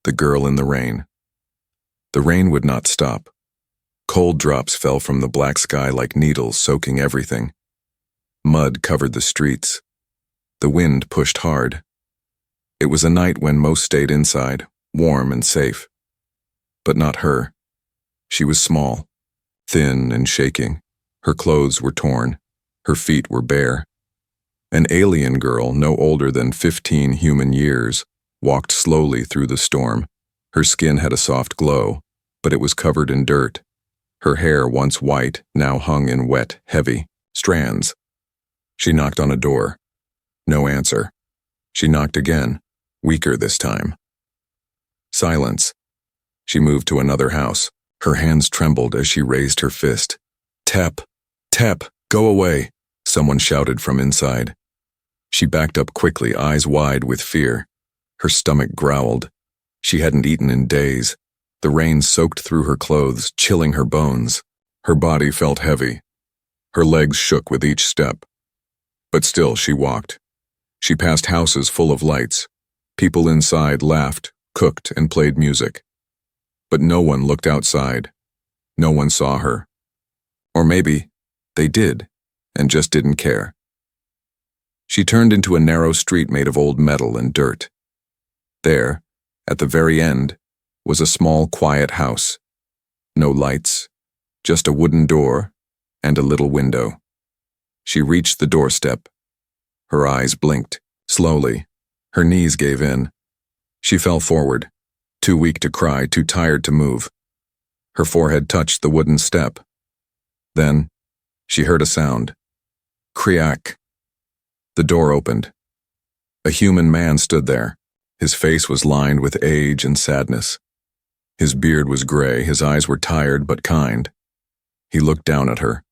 The girl in the rain. The rain would not stop. Cold drops fell from the black sky like needles, soaking everything. Mud covered the streets. The wind pushed hard. It was a night when most stayed inside, warm and safe. But not her. She was small, thin and shaking. Her clothes were torn. Her feet were bare. An alien girl, no older than 15 human years, walked slowly through the storm. Her skin had a soft glow, but it was covered in dirt. Her hair, once white, now hung in wet, heavy strands. She knocked on a door. No answer. She knocked again, weaker this time. Silence. She moved to another house. Her hands trembled as she raised her fist. "Tep! Tep! Go away!" someone shouted from inside. She backed up quickly, eyes wide with fear. Her stomach growled. She hadn't eaten in days. The rain soaked through her clothes, chilling her bones. Her body felt heavy. Her legs shook with each step. But still she walked. She passed houses full of lights. People inside laughed, cooked, and played music. But no one looked outside. No one saw her. Or maybe they did, and just didn't care. She turned into a narrow street made of old metal and dirt. There, at the very end, was a small, quiet house. No lights, just a wooden door and a little window. She reached the doorstep. Her eyes blinked. Slowly, her knees gave in. She fell forward, too weak to cry, too tired to move. Her forehead touched the wooden step. Then, she heard a sound. Creak. The door opened. A human man stood there. His face was lined with age and sadness. His beard was gray, his eyes were tired but kind. He looked down at her,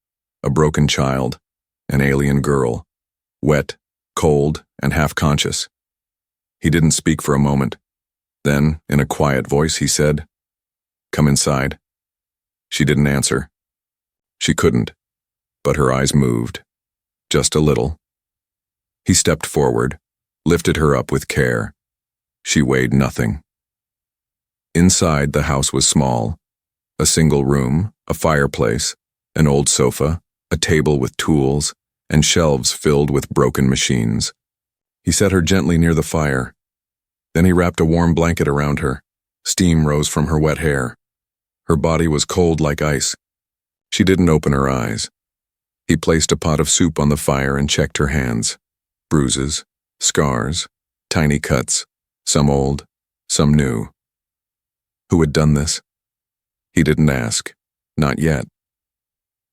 a broken child, an alien girl, wet, cold, and half-conscious. He didn't speak for a moment. Then, in a quiet voice, he said, "Come inside." She didn't answer. She couldn't, but her eyes moved, just a little. He stepped forward, lifted her up with care. She weighed nothing. Inside, the house was small. A single room, a fireplace, an old sofa, a table with tools, and shelves filled with broken machines. He set her gently near the fire. Then he wrapped a warm blanket around her. Steam rose from her wet hair. Her body was cold like ice. She didn't open her eyes. He placed a pot of soup on the fire and checked her hands. Bruises, scars, tiny cuts, some old, some new. Who had done this? He didn't ask, not yet.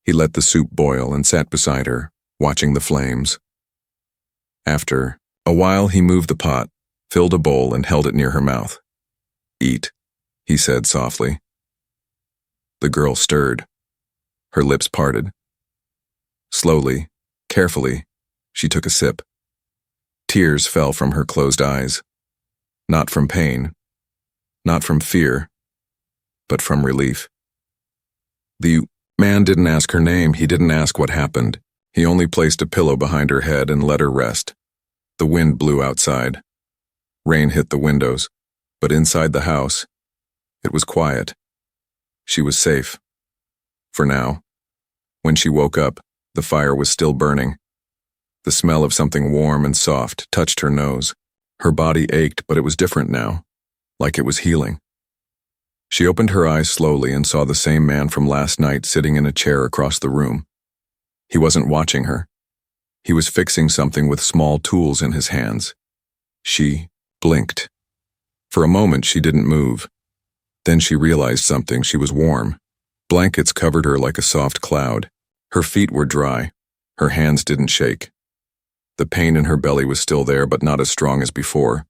He let the soup boil and sat beside her, watching the flames. After a while, he moved the pot, filled a bowl, and held it near her mouth. "Eat," he said softly. The girl stirred. Her lips parted. Slowly, carefully, she took a sip. Tears fell from her closed eyes. Not from pain, not from fear, but from relief. The man didn't ask her name. He didn't ask what happened. He only placed a pillow behind her head and let her rest. The wind blew outside. Rain hit the windows, but inside the house, it was quiet. She was safe. For now. When she woke up, the fire was still burning. The smell of something warm and soft touched her nose. Her body ached, but it was different now, like it was healing. She opened her eyes slowly and saw the same man from last night sitting in a chair across the room. He wasn't watching her. He was fixing something with small tools in his hands. She blinked. For a moment, she didn't move. Then she realized something. She was warm. Blankets covered her like a soft cloud. Her feet were dry. Her hands didn't shake. The pain in her belly was still there, but not as strong as before.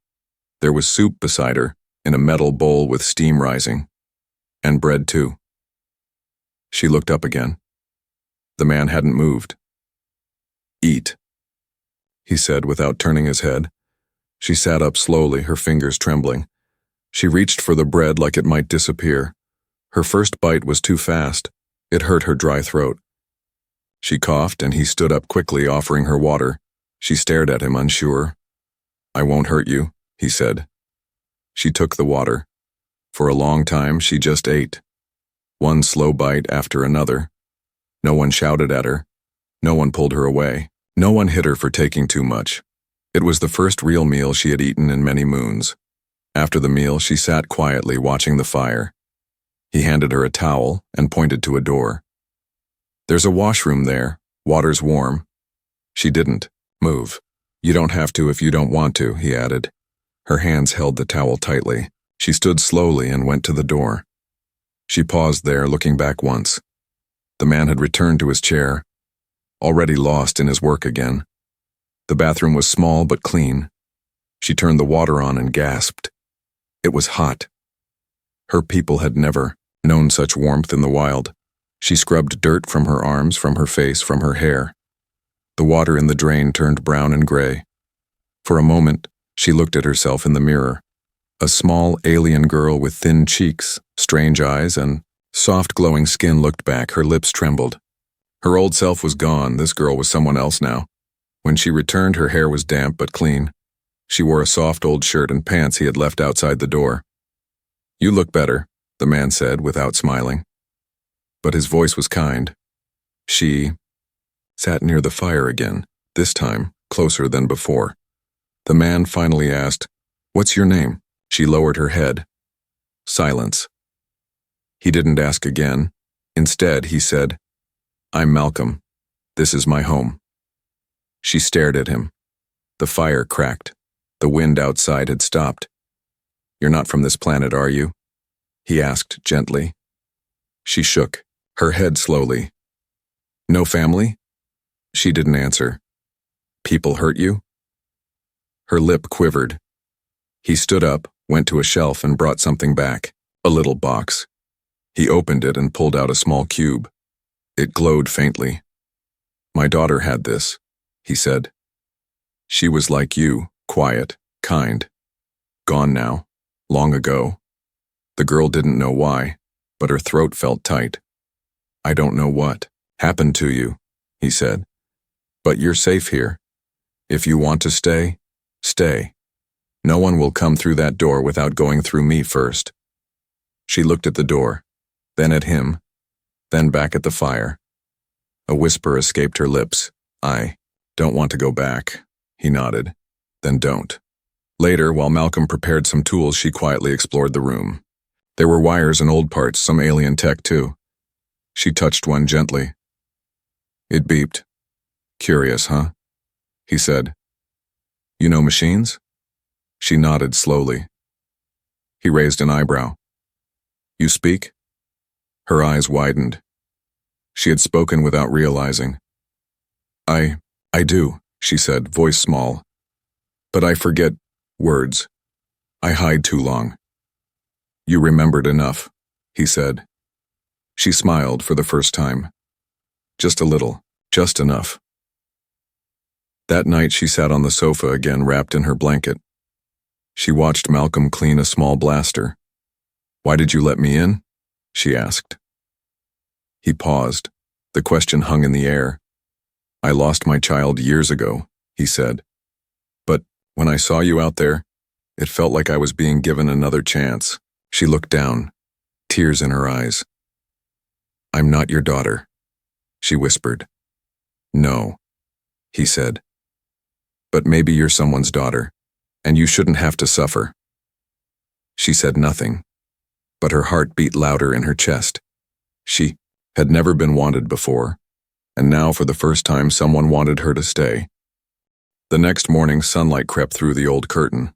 There was soup beside her, in a metal bowl with steam rising. And bread, too. She looked up again. The man hadn't moved. "Eat," he said without turning his head. She sat up slowly, her fingers trembling. She reached for the bread like it might disappear. Her first bite was too fast. It hurt her dry throat. She coughed, and he stood up quickly, offering her water. She stared at him, unsure. "I won't hurt you," he said. She took the water, For a long time, she just ate. One slow bite after another. No one shouted at her. No one pulled her away. No one hit her for taking too much. It was the first real meal she had eaten in many moons. After the meal, she sat quietly watching the fire. He handed her a towel and pointed to a door. "There's a washroom there. Water's warm." She didn't move. "You don't have to if you don't want to," he added. Her hands held the towel tightly. She stood slowly and went to the door. She paused there, looking back once. The man had returned to his chair, already lost in his work again. The bathroom was small but clean. She turned the water on and gasped. It was hot. Her people had never known such warmth in the wild. She scrubbed dirt from her arms, from her face, from her hair. The water in the drain turned brown and gray. For a moment, she looked at herself in the mirror. A small alien girl with thin cheeks, strange eyes, and soft glowing skin looked back. Her lips trembled. Her old self was gone. This girl was someone else now. When she returned, her hair was damp but clean. She wore a soft old shirt and pants he had left outside the door. "You look better," the man said without smiling. But his voice was kind. She sat near the fire again, this time closer than before. The man finally asked, "What's your name?" She lowered her head. Silence. He didn't ask again. Instead, he said, "I'm Malcolm. This is my home." She stared at him. The fire cracked. The wind outside had stopped. "You're not from this planet, are you?" he asked gently. She shook, her head slowly. "No family?" She didn't answer. "People hurt you?" Her lip quivered. He stood up, went to a shelf and brought something back, a little box. He opened it and pulled out a small cube. It glowed faintly. "My daughter had this," he said. "She was like you, quiet, kind. Gone now, long ago." The girl didn't know why, but her throat felt tight. "I don't know what happened to you," he said. "But you're safe here. If you want to stay, stay. No one will come through that door without going through me first." She looked at the door, then at him, then back at the fire. A whisper escaped her lips. "I don't want to go back," he nodded. "Then don't." Later, while Malcolm prepared some tools, she quietly explored the room. There were wires and old parts, some alien tech too. She touched one gently. It beeped. "Curious, huh?" he said. "You know machines?" She nodded slowly. He raised an eyebrow. "You speak?" Her eyes widened. She had spoken without realizing. I do," she said, voice small. "But I forget words. I hide too long." "You remembered enough," he said. She smiled for the first time. Just a little, just enough. That night she sat on the sofa again, wrapped in her blanket. She watched Malcolm clean a small blaster. "Why did you let me in?" she asked. He paused. The question hung in the air. "I lost my child years ago," he said. "But when I saw you out there, it felt like I was being given another chance." She looked down, tears in her eyes. "I'm not your daughter," she whispered. "No," he said. "But maybe you're someone's daughter, and you shouldn't have to suffer." She said nothing, but her heart beat louder in her chest. She had never been wanted before, and now for the first time someone wanted her to stay. The next morning, sunlight crept through the old curtain.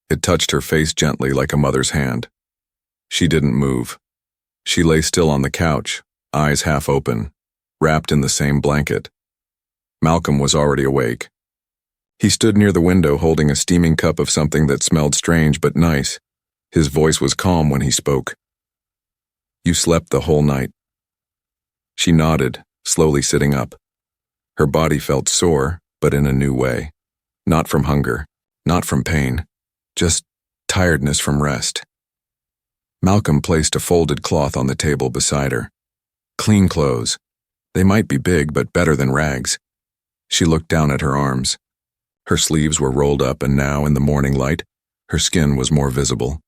It touched her face gently like a mother's hand. She didn't move. She lay still on the couch, eyes half open, wrapped in the same blanket. Malcolm was already awake. He stood near the window holding a steaming cup of something that smelled strange but nice. His voice was calm when he spoke. "You slept the whole night." She nodded, slowly sitting up. Her body felt sore, but in a new way. Not from hunger, not from pain, just tiredness from rest. Malcolm placed a folded cloth on the table beside her. Clean clothes. They might be big, but better than rags. She looked down at her arms. Her sleeves were rolled up, and now, in the morning light, her skin was more visible.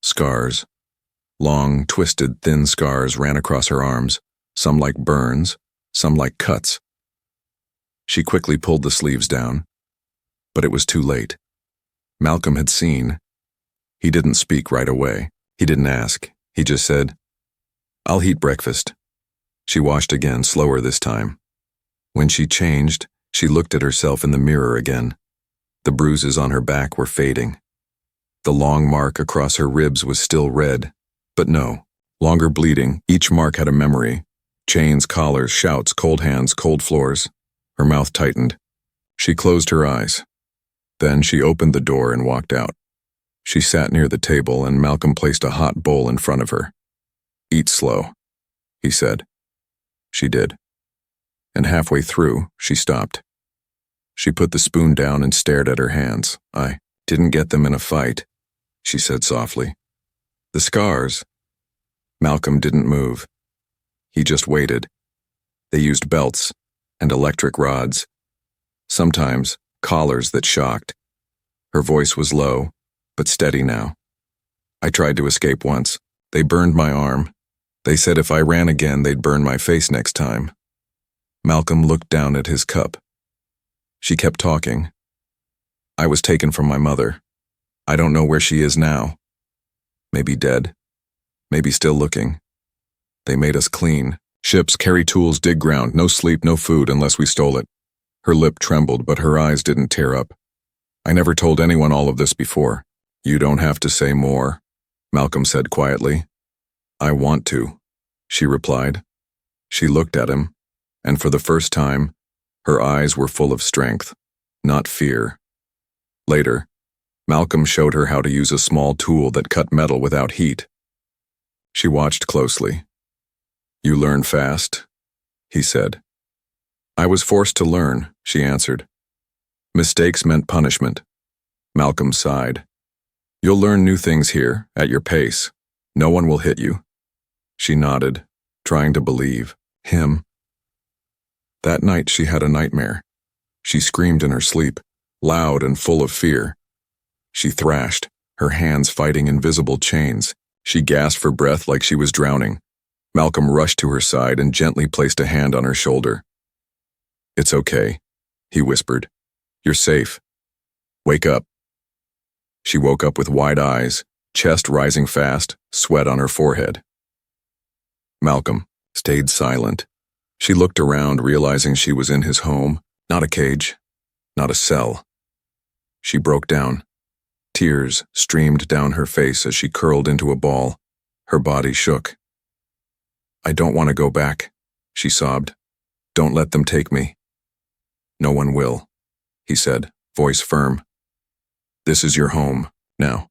Scars, Long, twisted, thin scars ran across her arms, some like burns, some like cuts. She quickly pulled the sleeves down, but it was too late. Malcolm had seen. He didn't speak right away. He didn't ask. He just said, "I'll heat breakfast." She washed again, slower this time. When she changed, she looked at herself in the mirror again. The bruises on her back were fading. The long mark across her ribs was still red, but no, longer bleeding. Each mark had a memory. Chains, collars, shouts, cold hands, cold floors. Her mouth tightened. She closed her eyes. Then she opened the door and walked out. She sat near the table and Malcolm placed a hot bowl in front of her. "Eat slow," he said. She did. And halfway through, she stopped. She put the spoon down and stared at her hands. "I didn't get them in a fight," she said softly. "The scars." Malcolm didn't move. He just waited. They used belts and electric rods. Sometimes collars that shocked. Her voice was low, but steady now. "I tried to escape once. They burned my arm. They said if I ran again, they'd burn my face next time." Malcolm looked down at his cup. She kept talking. "I was taken from my mother. I don't know where she is now. Maybe dead. Maybe still looking. They made us clean. Ships, carry tools, dig ground, no sleep, no food unless we stole it." Her lip trembled, but her eyes didn't tear up. "I never told anyone all of this before." "You don't have to say more," Malcolm said quietly. "I want to," she replied. She looked at him, and for the first time, her eyes were full of strength, not fear. Later, Malcolm showed her how to use a small tool that cut metal without heat. She watched closely. "You learn fast," he said. "I was forced to learn," she answered. "Mistakes meant punishment." Malcolm sighed. "You'll learn new things here, at your pace. No one will hit you." She nodded, trying to believe. Him. That night she had a nightmare. She screamed in her sleep, loud and full of fear. She thrashed, her hands fighting invisible chains. She gasped for breath like she was drowning. Malcolm rushed to her side and gently placed a hand on her shoulder. "It's okay," he whispered. "You're safe. Wake up." She woke up with wide eyes, chest rising fast, sweat on her forehead. Malcolm stayed silent. She looked around, realizing she was in his home, not a cage, not a cell. She broke down. Tears streamed down her face as she curled into a ball. Her body shook. "I don't want to go back," she sobbed. "Don't let them take me." "No one will," he said, voice firm. "This is your home, now."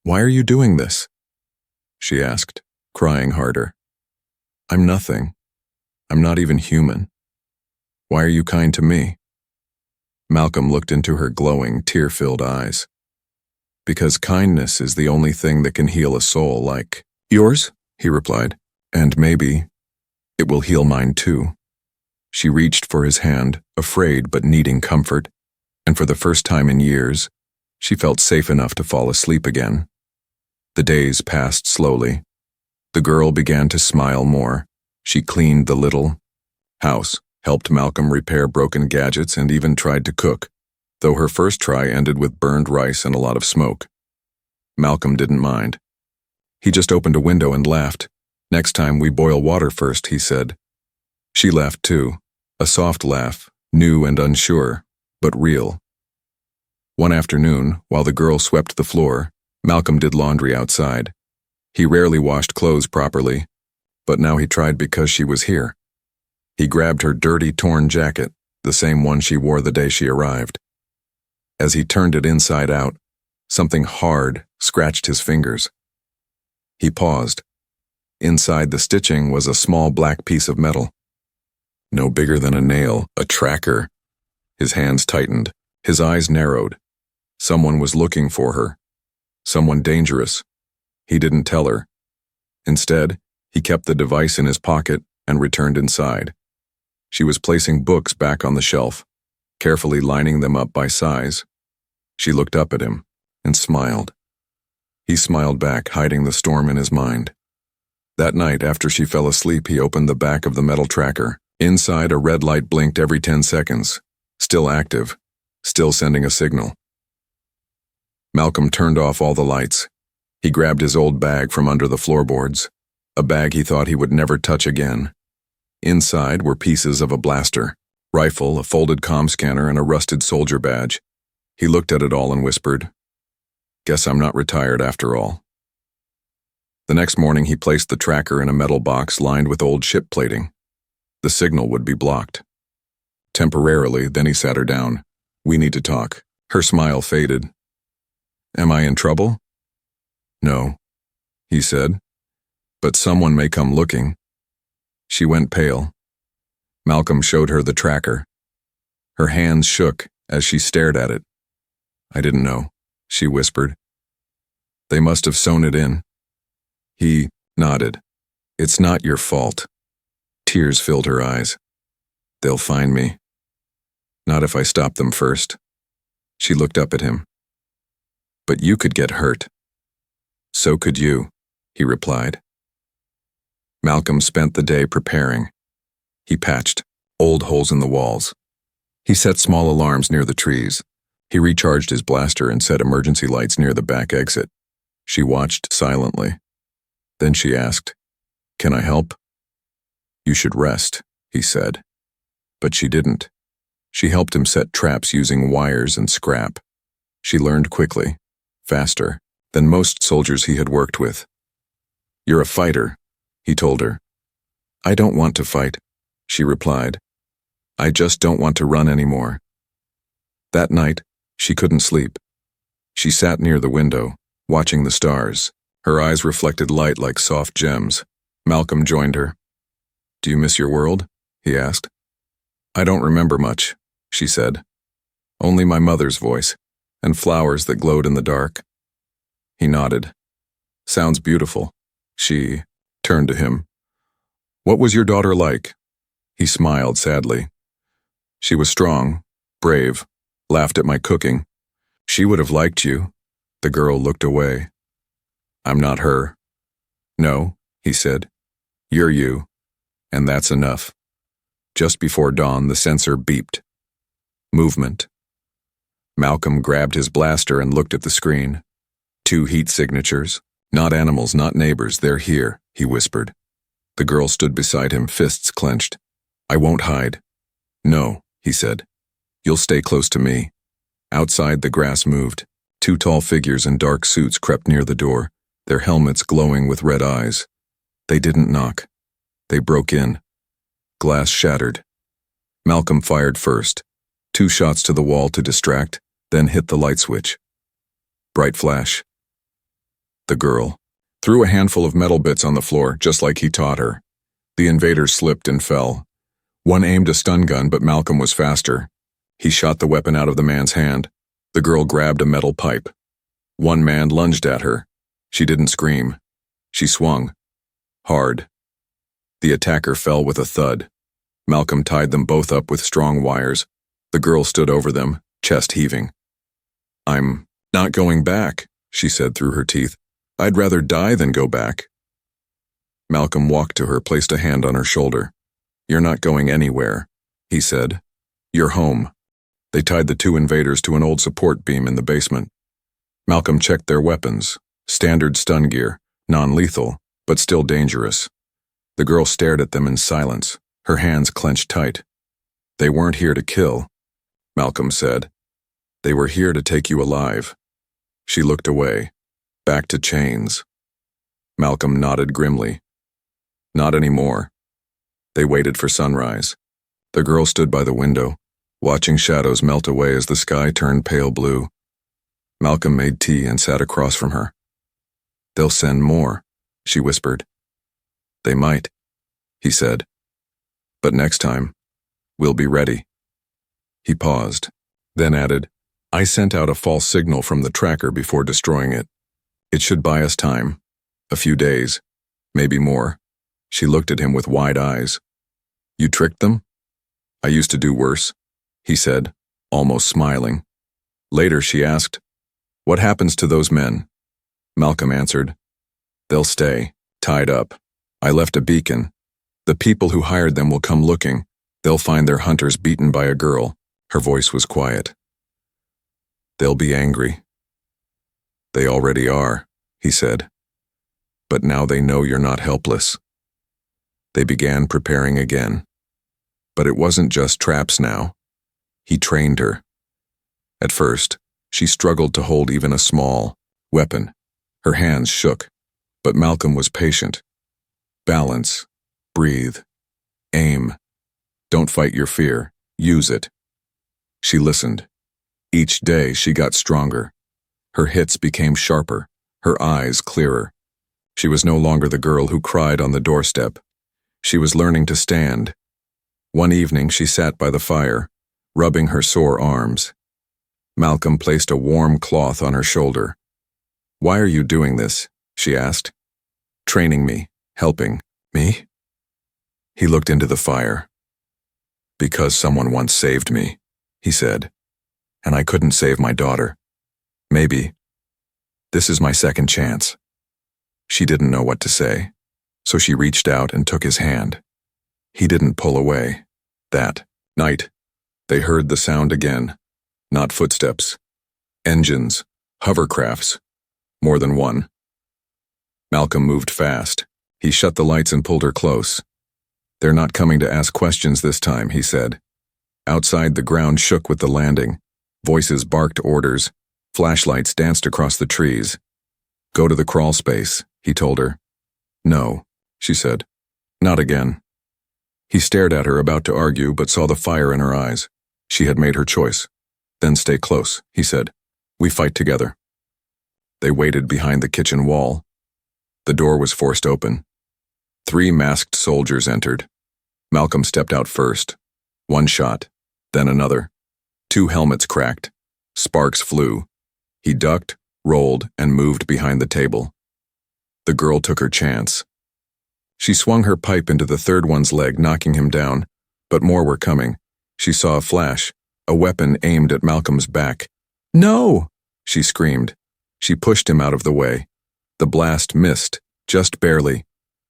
"Why are you doing this?" she asked, crying harder. "I'm nothing. I'm not even human. Why are you kind to me?" Malcolm looked into her glowing, tear-filled eyes. "Because kindness is the only thing that can heal a soul like yours," he replied. "And maybe it will heal mine too." She reached for his hand, afraid but needing comfort, and for the first time in years, she felt safe enough to fall asleep again. The days passed slowly. The girl began to smile more. She cleaned the little house, helped Malcolm repair broken gadgets, and even tried to cook, though her first try ended with burned rice and a lot of smoke. Malcolm didn't mind. He just opened a window and laughed. "Next time we boil water first," he said. She laughed too, a soft laugh, new and unsure, but real. One afternoon, while the girl swept the floor, Malcolm did laundry outside. He rarely washed clothes properly, but now he tried because she was here. He grabbed her dirty, torn jacket, the same one she wore the day she arrived. As he turned it inside out, something hard scratched his fingers. He paused. Inside the stitching was a small black piece of metal. No bigger than a nail, a tracker. His hands tightened, his eyes narrowed. Someone was looking for her. Someone dangerous. He didn't tell her. Instead, he kept the device in his pocket and returned inside. She was placing books back on the shelf, carefully lining them up by size. She looked up at him and smiled. He smiled back, hiding the storm in his mind. That night, after she fell asleep, he opened the back of the metal tracker. Inside, a red light blinked every 10 seconds. Still active. Still sending a signal. Malcolm turned off all the lights. He grabbed his old bag from under the floorboards. A bag he thought he would never touch again. Inside were pieces of a blaster, rifle, a folded comm scanner, and a rusted soldier badge. He looked at it all and whispered, "Guess I'm not retired after all." The next morning he placed the tracker in a metal box lined with old ship plating. The signal would be blocked. Temporarily, then he sat her down. "We need to talk." Her smile faded. "Am I in trouble?" "No," he said, "but someone may come looking." She went pale. Malcolm showed her the tracker. Her hands shook as she stared at it. "I didn't know," she whispered. "They must have sewn it in." He nodded. "It's not your fault." Tears filled her eyes. "They'll find me. Not if I stop them first." She looked up at him. "But you could get hurt." "So could you," he replied. Malcolm spent the day preparing. He patched old holes in the walls. He set small alarms near the trees. He recharged his blaster and set emergency lights near the back exit. She watched silently. Then she asked, "Can I help?" "You should rest," he said. But she didn't. She helped him set traps using wires and scrap. She learned quickly, faster than most soldiers he had worked with. "You're a fighter," he told her. "I don't want to fight," she replied. "I just don't want to run anymore." That night, she couldn't sleep. She sat near the window, watching the stars. Her eyes reflected light like soft gems. Malcolm joined her. "Do you miss your world?" he asked. "I don't remember much," she said. "Only my mother's voice, and flowers that glowed in the dark." He nodded. "Sounds beautiful." She turned to him. "What was your daughter like?" He smiled sadly. "She was strong, brave, laughed at my cooking. She would have liked you." The girl looked away. "I'm not her." "No," he said. "You're you, and that's enough." Just before dawn, the sensor beeped. Movement. Malcolm grabbed his blaster and looked at the screen. 2 heat signatures. "Not animals, not neighbors, they're here," he whispered. The girl stood beside him, fists clenched. "I won't hide." "No," he said. "You'll stay close to me." Outside, the grass moved. 2 tall figures in dark suits crept near the door, their helmets glowing with red eyes. They didn't knock. They broke in. Glass shattered. Malcolm fired first. 2 shots to the wall to distract, then hit the light switch. Bright flash. The girl threw a handful of metal bits on the floor, just like he taught her. The invaders slipped and fell. One aimed a stun gun, but Malcolm was faster. He shot the weapon out of the man's hand. The girl grabbed a metal pipe. One man lunged at her. She didn't scream. She swung. Hard. The attacker fell with a thud. Malcolm tied them both up with strong wires. The girl stood over them, chest heaving. "I'm not going back," she said through her teeth. "I'd rather die than go back." Malcolm walked to her, placed a hand on her shoulder. "You're not going anywhere," he said. "You're home." They tied the 2 invaders to an old support beam in the basement. Malcolm checked their weapons. Standard stun gear, non-lethal, but still dangerous. The girl stared at them in silence, her hands clenched tight. "They weren't here to kill," Malcolm said. "They were here to take you alive." She looked away, back to chains. Malcolm nodded grimly. "Not anymore." They waited for sunrise. The girl stood by the window, watching shadows melt away as the sky turned pale blue. Malcolm made tea and sat across from her. "They'll send more," she whispered. "They might," he said. "But next time, we'll be ready." He paused, then added, "I sent out a false signal from the tracker before destroying it. It should buy us time. A few days, maybe more." She looked at him with wide eyes. "You tricked them?" "I used to do worse," he said, almost smiling. Later she asked, "What happens to those men?" Malcolm answered. They'll stay, tied up. I left a beacon. The people who hired them will come looking. They'll find their hunters beaten by a girl. Her voice was quiet. They'll be angry. They already are, he said. But now they know you're not helpless. They began preparing again. But it wasn't just traps now. He trained her. At first, she struggled to hold even a small weapon. Her hands shook, but Malcolm was patient. Balance, breathe, aim. Don't fight your fear, use it. She listened. Each day she got stronger. Her hits became sharper, her eyes clearer. She was no longer the girl who cried on the doorstep. She was learning to stand. One evening she sat by the fire, rubbing her sore arms. Malcolm placed a warm cloth on her shoulder. Why are you doing this? She asked. Training me, helping me. He looked into the fire. Because someone once saved me, he said, and I couldn't save my daughter. Maybe. This is my second chance. She didn't know what to say, so she reached out and took his hand. He didn't pull away. That night, they heard the sound again. Not footsteps. Engines, hovercrafts, more than one. Malcolm moved fast. He shut the lights and pulled her close. They're not coming to ask questions this time, he said. Outside, the ground shook with the landing. Voices barked orders. Flashlights danced across the trees. Go to the crawl space, he told her. No, she said. Not again. He stared at her, about to argue, but saw the fire in her eyes. She had made her choice. Then stay close, he said. We fight together. They waited behind the kitchen wall. The door was forced open. 3 masked soldiers entered. Malcolm stepped out first. One shot, then another. 2 helmets cracked. Sparks flew. He ducked, rolled, and moved behind the table. The girl took her chance. She swung her pipe into the third one's leg, knocking him down, but more were coming. She saw a flash, a weapon aimed at Malcolm's back. No! She screamed. She pushed him out of the way. The blast missed, just barely.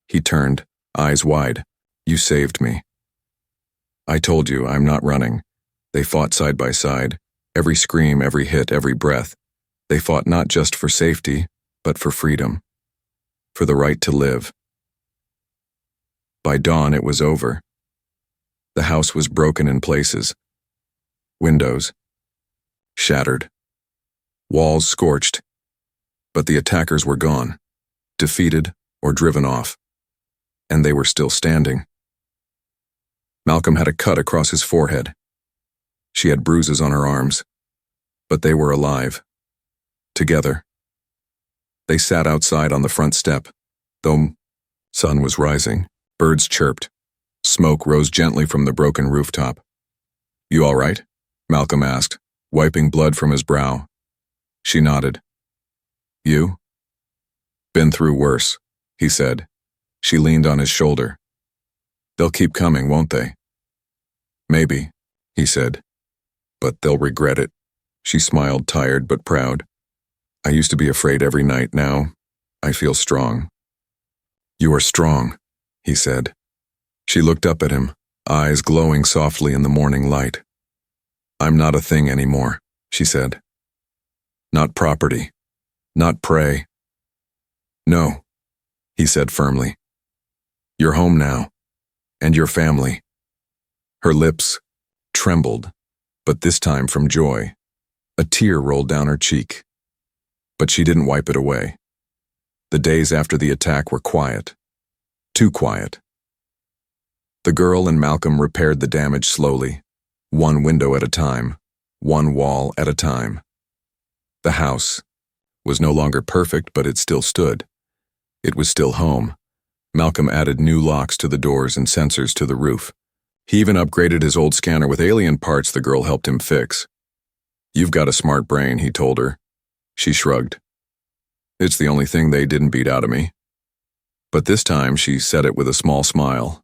He turned, eyes wide. You saved me. I told you, I'm not running. They fought side by side. Every scream, every hit, every breath. They fought not just for safety, but for freedom. For the right to live. By dawn, it was over. The house was broken in places. Windows shattered. Walls scorched. But the attackers were gone, defeated or driven off. And they were still standing. Malcolm had a cut across his forehead. She had bruises on her arms. But they were alive. Together. They sat outside on the front step. Though sun was rising, birds chirped. Smoke rose gently from the broken rooftop. You all right? Malcolm asked, wiping blood from his brow. She nodded. You? Been through worse, he said. She leaned on his shoulder. They'll keep coming, won't they? Maybe, he said. But they'll regret it. She smiled, tired but proud. I used to be afraid every night. Now, I feel strong. You are strong, he said. She looked up at him, eyes glowing softly in the morning light. I'm not a thing anymore, she said. Not property. Not prey. No, he said firmly. You're home now. And your family. Her lips trembled, but this time from joy. A tear rolled down her cheek. But she didn't wipe it away. The days after the attack were quiet. Too quiet. The girl and Malcolm repaired the damage slowly, one window at a time, one wall at a time. The house was no longer perfect, but it still stood. It was still home. Malcolm added new locks to the doors and sensors to the roof. He even upgraded his old scanner with alien parts the girl helped him fix. You've got a smart brain, he told her. She shrugged. It's the only thing they didn't beat out of me. But this time she said it with a small smile.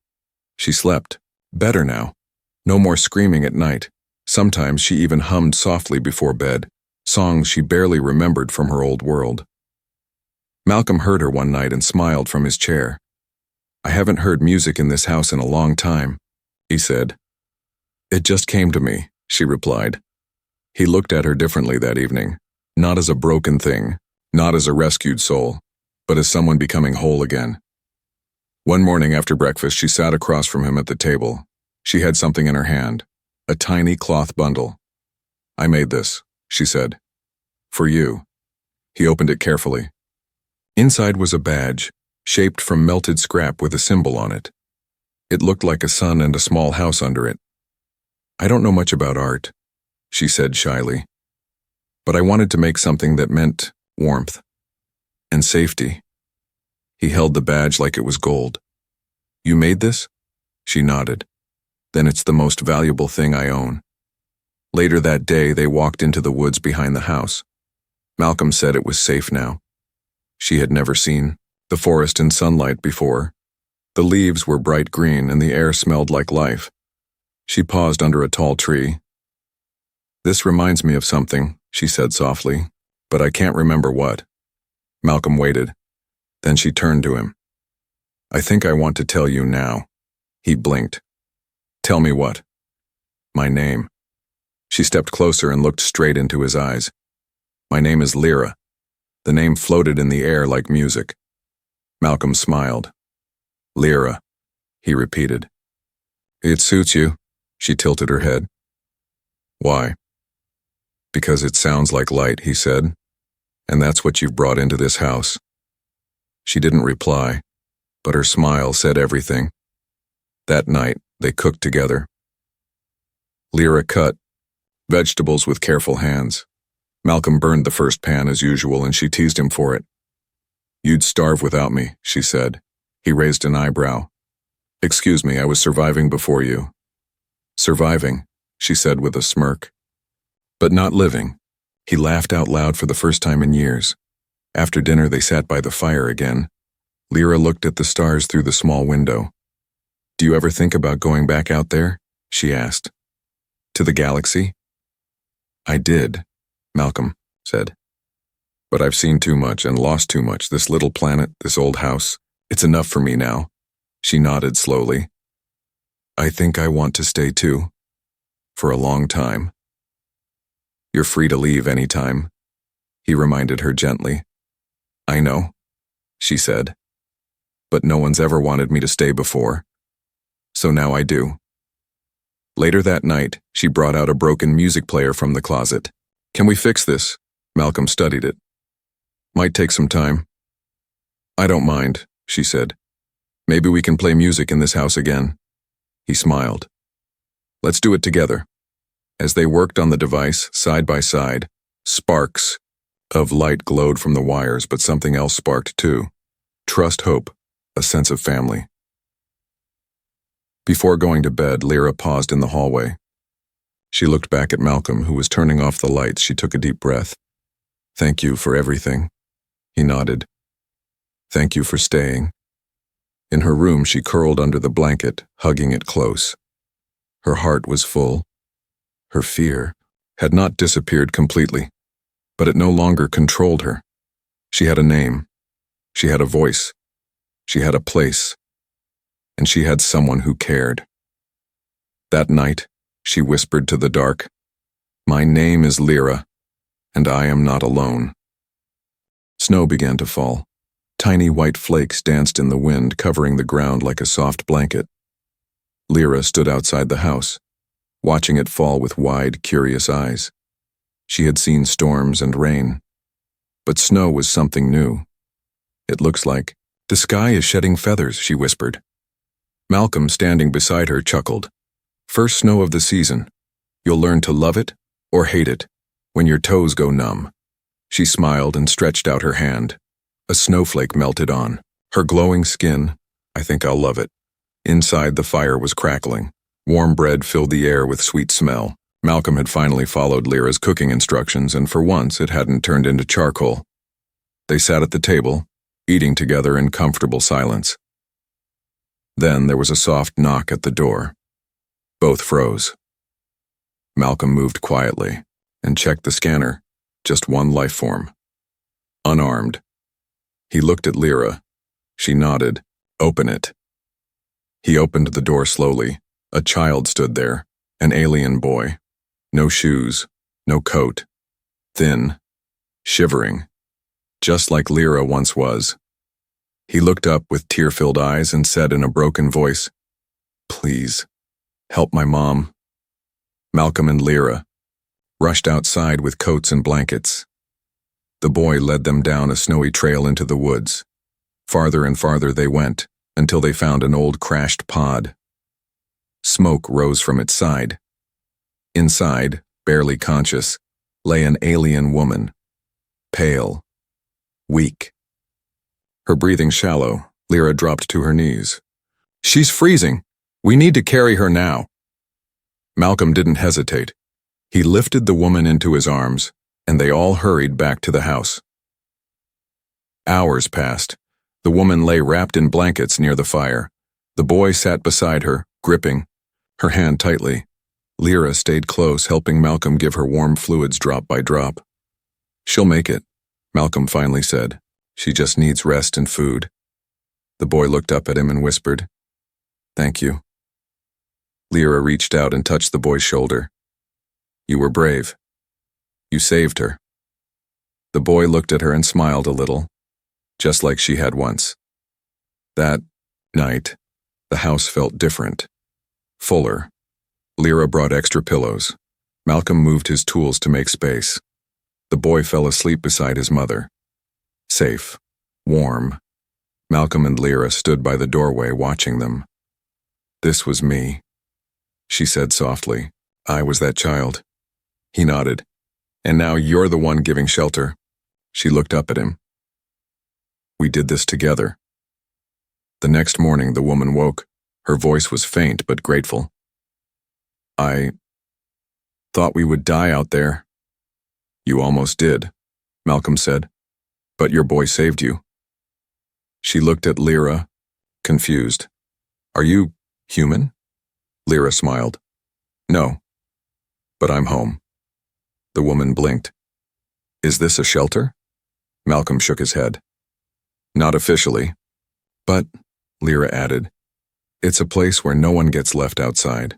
She slept. Better now. No more screaming at night. Sometimes she even hummed softly before bed, songs she barely remembered from her old world. Malcolm heard her one night and smiled from his chair. "I haven't heard music in this house in a long time," he said. "It just came to me," she replied. He looked at her differently that evening, not as a broken thing, not as a rescued soul, but as someone becoming whole again. One morning after breakfast, she sat across from him at the table. She had something in her hand, a tiny cloth bundle. "I made this," she said. "For you." He opened it carefully. Inside was a badge, shaped from melted scrap with a symbol on it. It looked like a sun and a small house under it. "I don't know much about art," she said shyly, "but I wanted to make something that meant warmth and safety." He held the badge like it was gold. "You made this?" She nodded. "Then it's the most valuable thing I own." Later that day, they walked into the woods behind the house. Malcolm said it was safe now. She had never seen the forest in sunlight before. The leaves were bright green and the air smelled like life. She paused under a tall tree. "This reminds me of something," she said softly, "but I can't remember what." Malcolm waited. Then she turned to him. "I think I want to tell you now." He blinked. "Tell me what?" "My name." She stepped closer and looked straight into his eyes. "My name is Lyra." The name floated in the air like music. Malcolm smiled. "Lyra," he repeated. "It suits you." She tilted her head. "Why?" "Because it sounds like light," he said. "And that's what you've brought into this house." She didn't reply, but her smile said everything. That night, they cooked together. Lyra cut vegetables with careful hands. Malcolm burned the first pan as usual, and she teased him for it. "You'd starve without me," she said. He raised an eyebrow. "Excuse me, I was surviving before you." "Surviving," she said with a smirk. "But not living." He laughed out loud for the first time in years. After dinner, they sat by the fire again. Lyra looked at the stars through the small window. "Do you ever think about going back out there?" she asked. "To the galaxy?" "I did," Malcolm said. "But I've seen too much and lost too much. This little planet, this old house, it's enough for me now." She nodded slowly. "I think I want to stay too. For a long time." "You're free to leave any time," he reminded her gently. "I know," she said. "But no one's ever wanted me to stay before. So now I do." Later that night, she brought out a broken music player from the closet. "Can we fix this?" Malcolm studied it. "Might take some time." "I don't mind," she said. "Maybe we can play music in this house again." He smiled. "Let's do it together." As they worked on the device, side by side, sparks of light glowed from the wires, but something else sparked too. Trust, hope, a sense of family. Before going to bed, Lyra paused in the hallway. She looked back at Malcolm, who was turning off the lights. She took a deep breath. "Thank you for everything." He nodded. "Thank you for staying." In her room, she curled under the blanket, hugging it close. Her heart was full. Her fear had not disappeared completely, but it no longer controlled her. She had a name. She had a voice. She had a place. And she had someone who cared. That night, she whispered to the dark, "My name is Lyra, and I am not alone." Snow began to fall. Tiny white flakes danced in the wind, covering the ground like a soft blanket. Lyra stood outside the house, watching it fall with wide, curious eyes. She had seen storms and rain, but snow was something new. "It looks like the sky is shedding feathers," she whispered. Malcolm, standing beside her, chuckled. "First snow of the season. You'll learn to love it or hate it when your toes go numb." She smiled and stretched out her hand. A snowflake melted on her glowing skin. "I think I'll love it." Inside, the fire was crackling. Warm bread filled the air with sweet smell. Malcolm had finally followed Lyra's cooking instructions, and for once it hadn't turned into charcoal. They sat at the table, eating together in comfortable silence. Then there was a soft knock at the door. Both froze. Malcolm moved quietly and checked the scanner. Just one life form. Unarmed. He looked at Lyra. She nodded. Open it. He opened the door slowly. A child stood there, an alien boy. No shoes, no coat. Thin, shivering, just like Lyra once was. He looked up with tear-filled eyes and said in a broken voice, "Please, help my mom." Malcolm and Lyra rushed outside with coats and blankets. The boy led them down a snowy trail into the woods. Farther and farther they went, until they found an old crashed pod. Smoke rose from its side. Inside, barely conscious, lay an alien woman. Pale. Weak. Her breathing shallow, Lyra dropped to her knees. "She's freezing. We need to carry her now." Malcolm didn't hesitate. He lifted the woman into his arms, and they all hurried back to the house. Hours passed. The woman lay wrapped in blankets near the fire. The boy sat beside her, gripping her hand tightly. Lyra stayed close, helping Malcolm give her warm fluids drop by drop. "She'll make it," Malcolm finally said. "She just needs rest and food." The boy looked up at him and whispered, "Thank you." Lyra reached out and touched the boy's shoulder. "You were brave. You saved her." The boy looked at her and smiled a little, just like she had once. That night, the house felt different, fuller. Lyra brought extra pillows. Malcolm moved his tools to make space. The boy fell asleep beside his mother. Safe, warm. Malcolm and Lyra stood by the doorway watching them. "This was me," she said softly. "I was that child." He nodded. "And now you're the one giving shelter." She looked up at him. "We did this together." The next morning the woman woke. Her voice was faint but grateful. "I thought we would die out there." "You almost did," Malcolm said. "But your boy saved you." She looked at Lyra, confused. "Are you human?" Lyra smiled. "No, but I'm home." The woman blinked. "Is this a shelter?" Malcolm shook his head. "Not officially. But," Lyra added, "it's a place where no one gets left outside."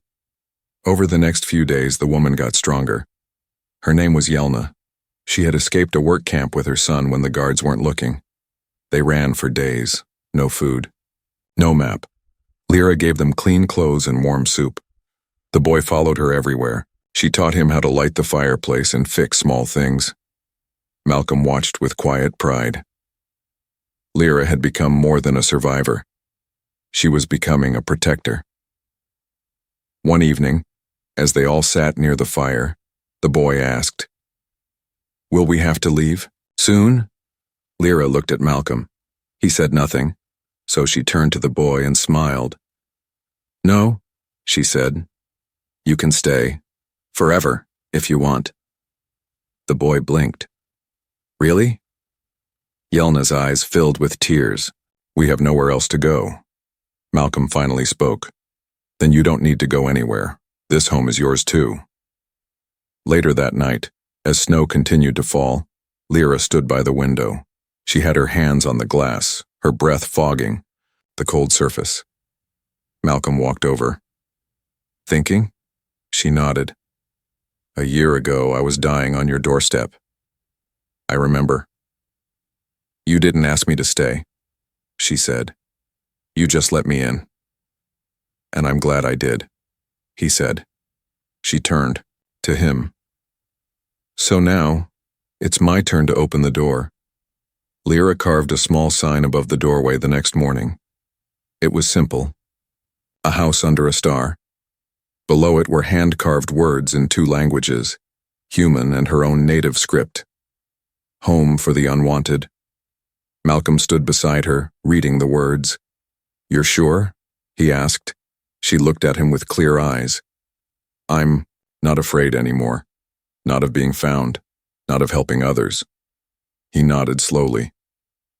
Over the next few days, the woman got stronger. Her name was Yelna. She had escaped a work camp with her son when the guards weren't looking. They ran for days. No food. No map. Lyra gave them clean clothes and warm soup. The boy followed her everywhere. She taught him how to light the fireplace and fix small things. Malcolm watched with quiet pride. Lyra had become more than a survivor. She was becoming a protector. One evening, as they all sat near the fire, the boy asked, "Will we have to leave soon?" Lyra looked at Malcolm. He said nothing, so she turned to the boy and smiled. "No," she said. "You can stay. Forever, if you want." The boy blinked. "Really?" Yelna's eyes filled with tears. "We have nowhere else to go." Malcolm finally spoke. "Then you don't need to go anywhere. This home is yours too." Later that night, as snow continued to fall, Lyra stood by the window. She had her hands on the glass, her breath fogging the cold surface. Malcolm walked over. "Thinking?" She nodded. "A year ago, I was dying on your doorstep. I remember." "You didn't ask me to stay," she said. "You just let me in." "And I'm glad I did," he said. She turned to him. "So now, it's my turn to open the door." Lyra carved a small sign above the doorway the next morning. It was simple. A house under a star. Below it were hand-carved words in 2 languages, human and her own native script. Home for the unwanted. Malcolm stood beside her, reading the words. "You're sure?" he asked. She looked at him with clear eyes. "I'm not afraid anymore. Not of being found. Not of helping others." He nodded slowly.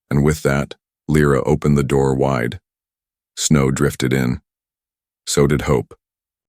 And with that, Lyra opened the door wide. Snow drifted in. So did hope.